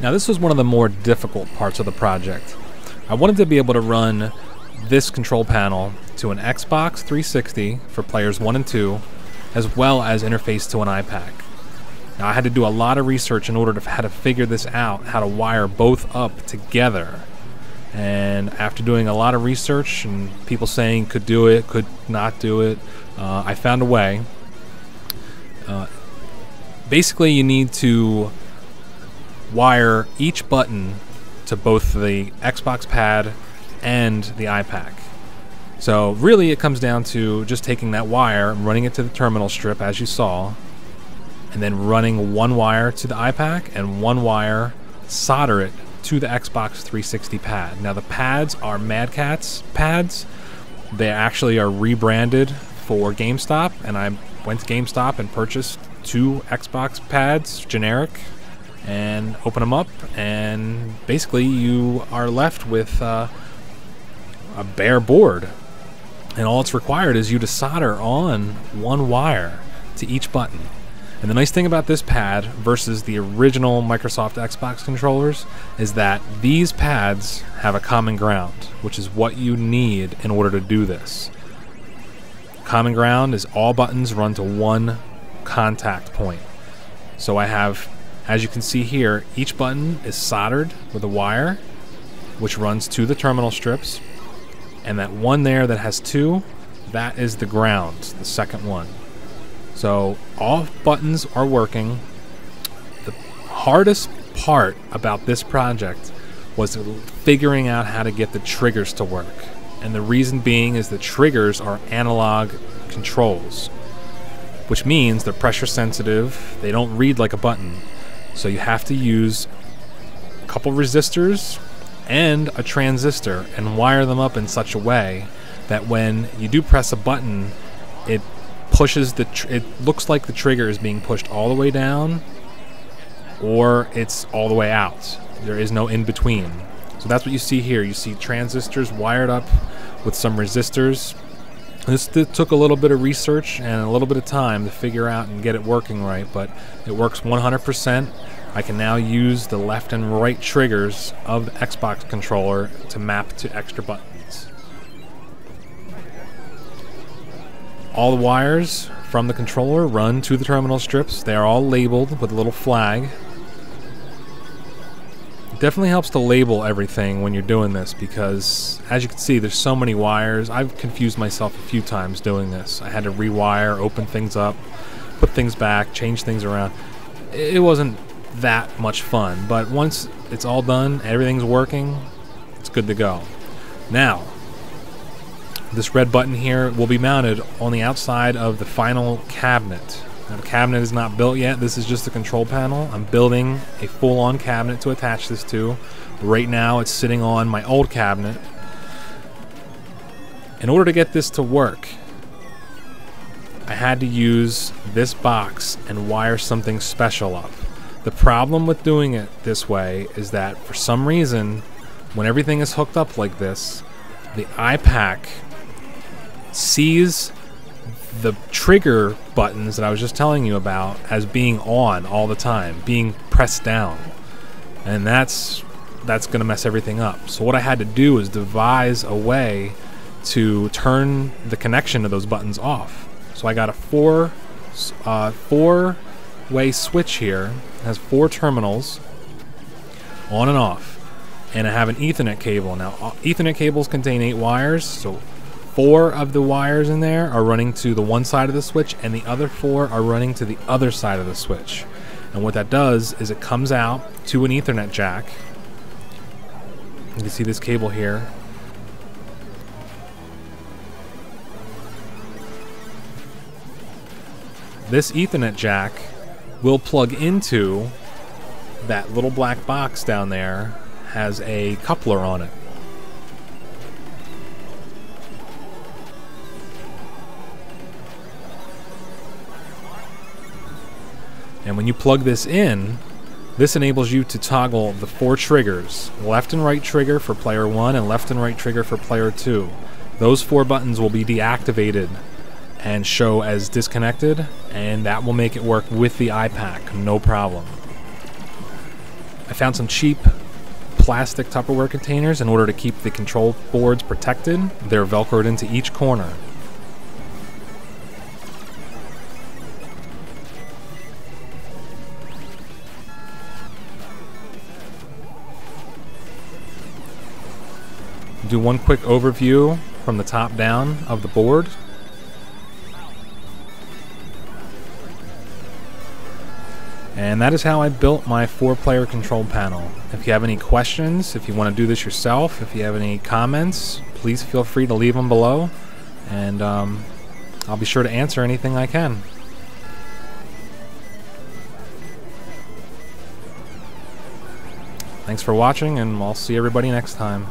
Now this was one of the more difficult parts of the project. I wanted to be able to run this control panel to an Xbox 360 for players 1 and 2, as well as interface to an iPad. Now I had to do a lot of research in order to how to figure this out, how to wire both up together. And after doing a lot of research and people saying could do it, could not do it, I found a way. Basically you need to wire each button to both the Xbox pad and the iPad. So really it comes down to just taking that wire and running it to the terminal strip as you saw, and then running one wire to the iPad and one wire, solder it to the Xbox 360 pad. Now the pads are Mad Catz pads. They actually are rebranded for GameStop, and I went to GameStop and purchased 2 Xbox pads, generic, and open them up, and basically you are left with a bare board, and all it's required is you to solder on one wire to each button. And the nice thing about this pad versus the original Microsoft Xbox controllers is that these pads have a common ground, which is what you need in order to do this. Common ground is all buttons run to one contact point. So I have, as you can see here, each button is soldered with a wire which runs to the terminal strips, and that one there that has 2, that is the ground, the second one. So all buttons are working. The hardest part about this project was figuring out how to get the triggers to work. And the reason being is the triggers are analog controls, which means they're pressure sensitive. They don't read like a button. So you have to use a couple resistors and a transistor and wire them up in such a way that when you do press a button, it pushes it looks like the trigger is being pushed all the way down, or it's all the way out. There is no in between. So that's what you see here. You see transistors wired up with some resistors. This took a little bit of research and a little bit of time to figure out and get it working right, but it works 100%. I can now use the left and right triggers of the Xbox controller to map to extra buttons. All the wires from the controller run to the terminal strips. They are all labeled with a little flag. It definitely helps to label everything when you're doing this because, as you can see, there's so many wires. I've confused myself a few times doing this. I had to rewire, open things up, put things back, change things around. It wasn't that much fun, but once it's all done, everything's working, it's good to go. Now, this red button here will be mounted on the outside of the final cabinet. Now, the cabinet is not built yet. This is just the control panel. I'm building a full-on cabinet to attach this to. Right now, it's sitting on my old cabinet. In order to get this to work, I had to use this box and wire something special up. The problem with doing it this way is that for some reason, when everything is hooked up like this, the iPad sees the trigger buttons that I was just telling you about as being on all the time, being pressed down. And that's going to mess everything up. So what I had to do is devise a way to turn the connection to those buttons off. So I got a four-way switch here. It has 4 terminals, on and off. And I have an Ethernet cable. Now, Ethernet cables contain 8 wires, so 4 of the wires in there are running to the one side of the switch, and the other 4 are running to the other side of the switch. And what that does is it comes out to an Ethernet jack. You can see this cable here. This Ethernet jack will plug into that little black box down there. Has a coupler on it. And when you plug this in, this enables you to toggle the 4 triggers. Left and right trigger for player 1 and left and right trigger for player 2. Those 4 buttons will be deactivated and show as disconnected, and that will make it work with the iPad, no problem. I found some cheap plastic Tupperware containers in order to keep the control boards protected. They're velcroed into each corner. Do one quick overview from the top down of the board. And that is how I built my 4-player control panel. If you have any questions, if you want to do this yourself, if you have any comments, please feel free to leave them below, and I'll be sure to answer anything I can. Thanks for watching, and I'll see everybody next time.